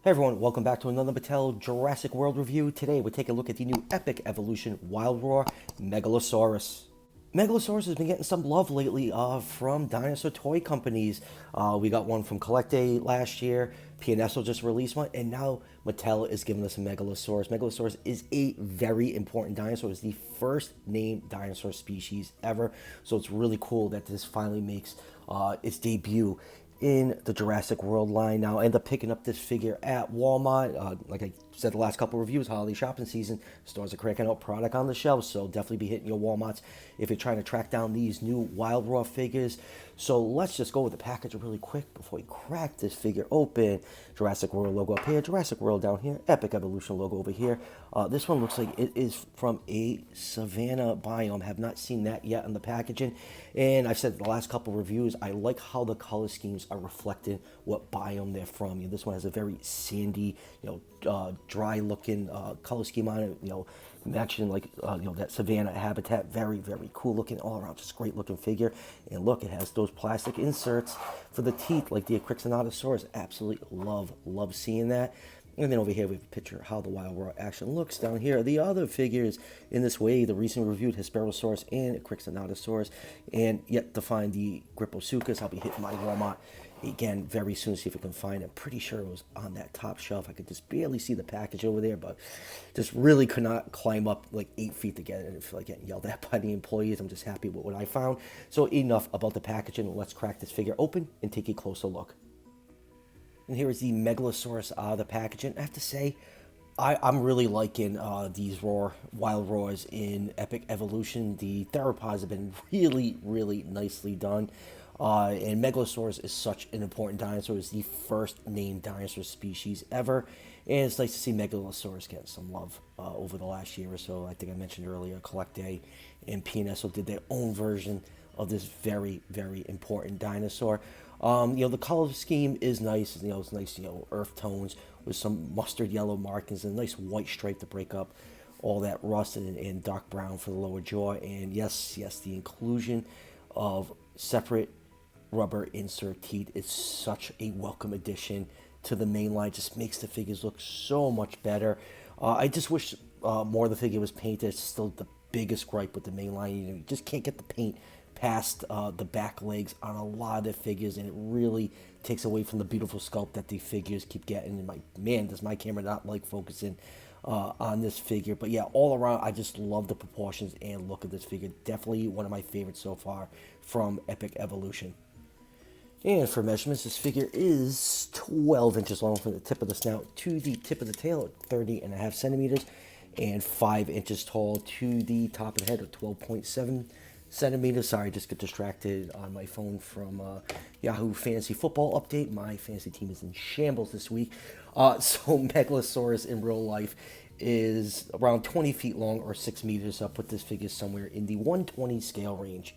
Hey everyone, welcome back to another Mattel Jurassic World review. Today we're taking a look at the new Epic Evolution Wild Roar Megalosaurus. Megalosaurus has been getting some love lately from dinosaur toy companies. We got one from Collect Day last year, PNSO just released one, and now Mattel is giving us a Megalosaurus. Megalosaurus is a very important dinosaur. It's the first named dinosaur species ever, so it's really cool that this finally makes its debut in the Jurassic World line. Now, I end up picking up this figure at Walmart. Like I said the last couple of reviews, holiday shopping season, stores are cranking out product on the shelves, so definitely be hitting your Walmarts if you're trying to track down these new Wild Raw figures. So let's just go with the package really quick before we crack this figure open. Jurassic World logo up here, Jurassic World down here, Epic Evolution logo over here. This one looks like it is from a savanna biome. Have not seen that yet on the packaging. And I've said the last couple of reviews, I like how the color schemes are reflecting what biome they're from. This one has a very sandy, dry looking color scheme on it, matching like that savanna habitat. Very cool looking all around, just great looking figure. And look, it has those plastic inserts for the teeth like the Acrixanotosaurus. Absolutely love seeing that. And then over here we have a picture of how the Wild Raw action looks. Down here are the other figures in this way, the recently reviewed Hesperosaurus and Acrixanotosaurus, and yet to find the Griposuchus. I'll be hitting my Walmart again very soon, see if I can find it. Pretty sure it was on that top shelf. I could just barely see the package over there, but just really could not climb up like 8 feet to get it. I feel like getting yelled at by the employees. I'm just happy with what I found. So enough about the packaging. Let's crack this figure open and take a closer look. And here is the Megalosaurus out of the packaging. I have to say, I'm really liking these Wild Roars in Epic Evolution. The theropods have been really nicely done. And Megalosaurus is such an important dinosaur. It's the first named dinosaur species ever. And it's nice to see Megalosaurus get some love over the last year or so. I think I mentioned earlier, Collect Day and PNSO did their own version of this very important dinosaur. The color scheme is nice. It's nice, earth tones with some mustard yellow markings and a nice white stripe to break up all that rust and dark brown for the lower jaw. And yes, the inclusion of separate rubber insert teeth is such a welcome addition to the main line. Just makes the figures look so much better. I just wish more of the figure was painted. It's still the biggest gripe with the main line. You just can't get the paint past the back legs on a lot of the figures, and it really takes away from the beautiful sculpt that the figures keep getting. And man, does my camera not like focusing on this figure. But yeah, all around, I just love the proportions and look of this figure. Definitely one of my favorites so far from Epic Evolution. And for measurements, this figure is 12 inches long from the tip of the snout to the tip of the tail at 30.5 centimeters, and 5 inches tall to the top of the head at 12.7 centimeters. Sorry, just get distracted on my phone from Yahoo Fantasy Football Update. My fantasy team is in shambles this week. So Megalosaurus in real life is around 20 feet long or 6 meters. I'll put this figure somewhere in the 120 scale range.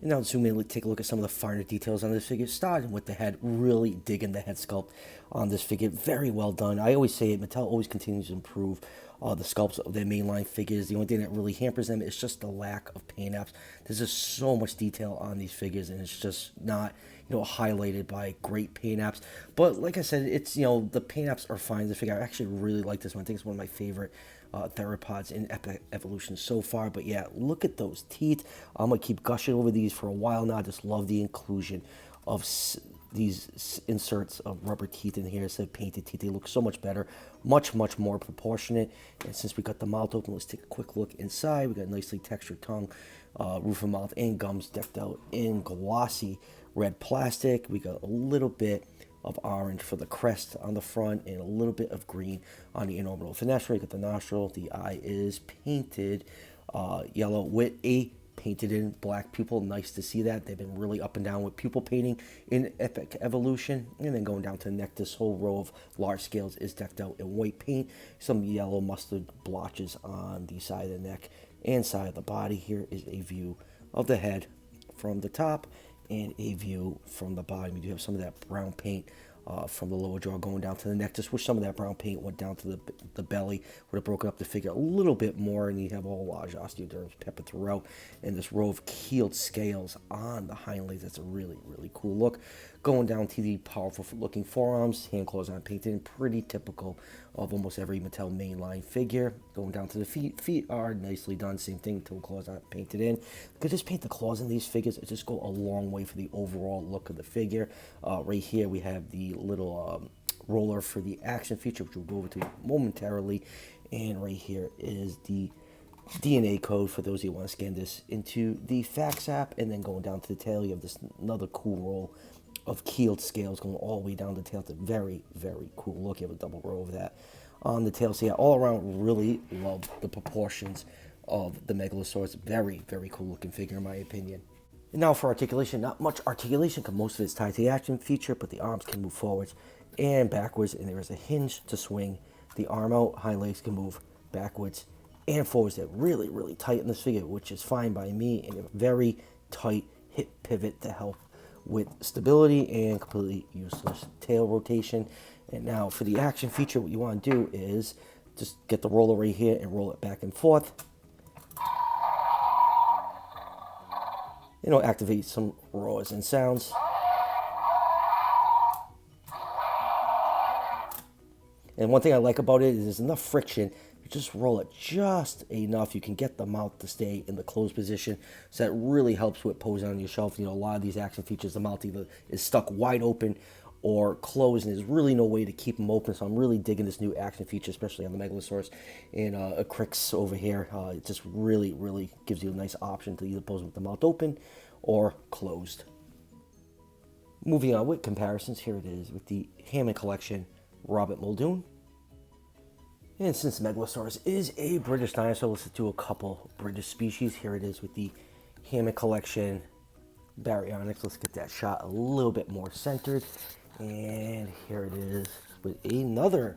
And now zoom in and take a look at some of the finer details on this figure, starting with the head. Really digging the head sculpt on this figure. Very well done. I always say it, Mattel always continues to improve the sculpts of their mainline figures. The only thing that really hampers them is just the lack of paint apps. There's just so much detail on these figures, and it's just not highlighted by great paint apps. But like I said, it's the paint apps are fine. This figure, I actually really like this one. I think it's one of my favorite theropods in Epic Evolution so far. But yeah, look at those teeth. I'm gonna keep gushing over these for a while now. I just love the inclusion of these inserts of rubber teeth in here instead of painted teeth. They look so much better, much more proportionate. And since we got the mouth open, let's take a quick look inside. We got a nicely textured tongue, roof of mouth, and gums decked out in glossy red plastic. We got a little bit of orange for the crest on the front and a little bit of green on the inorbital fenestra. You got the nostril. The eye is painted yellow with a painted in black pupil. Nice to see that. They've been really up and down with pupil painting in Epic Evolution. And then going down to the neck, this whole row of large scales is decked out in white paint. Some yellow mustard blotches on the side of the neck and side of the body. Here is a view of the head from the top and a view from the bottom. You do have some of that brown paint from the lower jaw going down to the neck. Just wish some of that brown paint went down to the belly. Would have broken up the figure a little bit more, and you have all large osteoderms peppered throughout, and this row of keeled scales on the hind legs. That's a really, really cool look. Going down to the powerful looking forearms, hand claws on painted, and pretty typical of almost every Mattel mainline figure. Going down to the feet. Feet are nicely done. Same thing, toe claws not painted in. You could just paint the claws in these figures. It just go a long way for the overall look of the figure. Right here we have the little roller for the action feature, which we'll go over to momentarily. And right here is the DNA code for those who want to scan this into the fax app. And then going down to the tail, you have this another cool roll of keeled scales going all the way down the tail. It's a very, very cool look. You have a double row of that on the tail. So yeah, all around, really love the proportions of the Megalosaurus. Very, very cool looking figure in my opinion. And now for articulation, not much articulation because most of it's tied to the action feature, but the arms can move forwards and backwards, and there is a hinge to swing the arm out. Hind legs can move backwards and forwards. They're really, really tight in this figure, which is fine by me, and a very tight hip pivot to help with stability and completely useless tail rotation. And now for the action feature, what you want to do is just get the roller right here and roll it back and forth. It'll activate some roars and sounds. And one thing I like about it is there's enough friction. You just roll it just enough. You can get the mouth to stay in the closed position. So that really helps with posing on your shelf. You know, a lot of these action features, the mouth either is stuck wide open or closed, and there's really no way to keep them open. So I'm really digging this new action feature, especially on the Megalosaurus and a Crix over here. It just really, really gives you a nice option to either pose with the mouth open or closed. Moving on with comparisons, here it is with the Hammond Collection Robert Muldoon. And since Megalosaurus is a British dinosaur, let's do a couple British species. Here it is with the Hammond Collection Baryonyx. Let's get that shot a little bit more centered. And here it is with another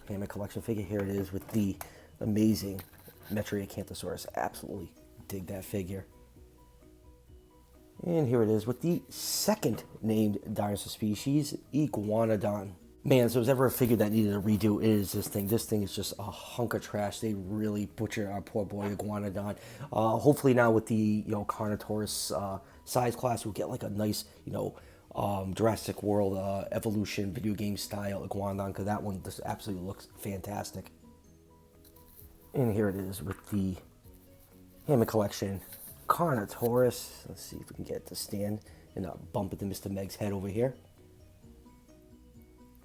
Hammond Collection figure. Here it is with the amazing Metriacanthosaurus. Absolutely dig that figure. And here it is with the second named dinosaur species, Iguanodon. Man, so if there's ever a figure that needed a redo, it is this thing. This thing is just a hunk of trash. They really butchered our poor boy Iguanodon. Hopefully now with the Carnotaurus size class, we'll get like a nice Jurassic World evolution video game style Iguanodon, because that one just absolutely looks fantastic. And here it is with the Hammond Collection Carnotaurus. Let's see if we can get it to stand and not bump into Mr. Meg's head over here.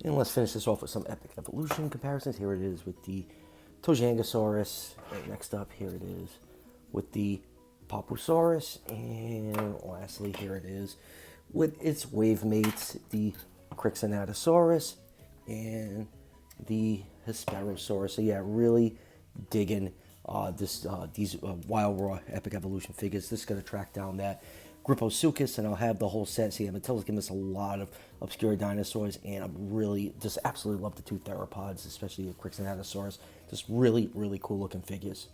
And let's finish this off with some epic evolution comparisons. Here it is with the Tojangasaurus. And next up, here it is with the Papusaurus. And lastly, here it is with its wave mates, the Crixinatosaurus and the Hesperosaurus. So yeah, really digging these Wild Raw Epic Evolution figures. This is going to track down that Gripposuchus, and I'll have the whole set. See, Mattel's giving us a lot of obscure dinosaurs, and I'm really just absolutely love the two theropods, especially the Crixinatosaurus. Just really, really cool looking figures.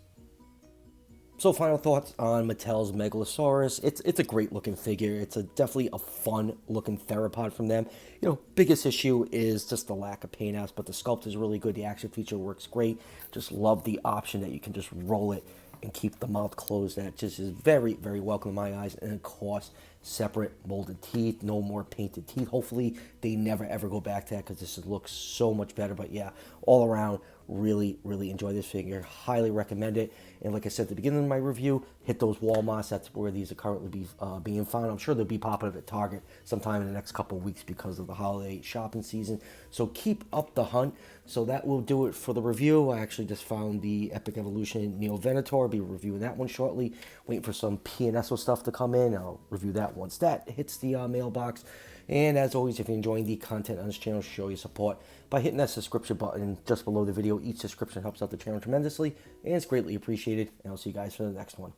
So final thoughts on Mattel's Megalosaurus. It's a great looking figure. It's definitely a fun looking theropod from them. Biggest issue is just the lack of paint apps, but the sculpt is really good. The action feature works great. Just love the option that you can just roll it and keep the mouth closed. That just is very, very welcome in my eyes. And of course, separate molded teeth, no more painted teeth. Hopefully they never ever go back to that, because this looks so much better. But yeah, all around, really, really enjoy this figure. Highly recommend it. And like I said at the beginning of my review, hit those Walmarts. That's where these are currently being found. I'm sure they'll be popping up at Target sometime in the next couple of weeks because of the holiday shopping season. So keep up the hunt. So that will do it for the review. I actually just found the Epic Evolution Neo Venator. I'll be reviewing that one shortly. Waiting for some PNSO stuff to come in. I'll review that once that hits the mailbox. And as always, if you're enjoying the content on this channel, show your support by hitting that subscription button just below the video. Each subscription helps out the channel tremendously, and it's greatly appreciated. And I'll see you guys for the next one.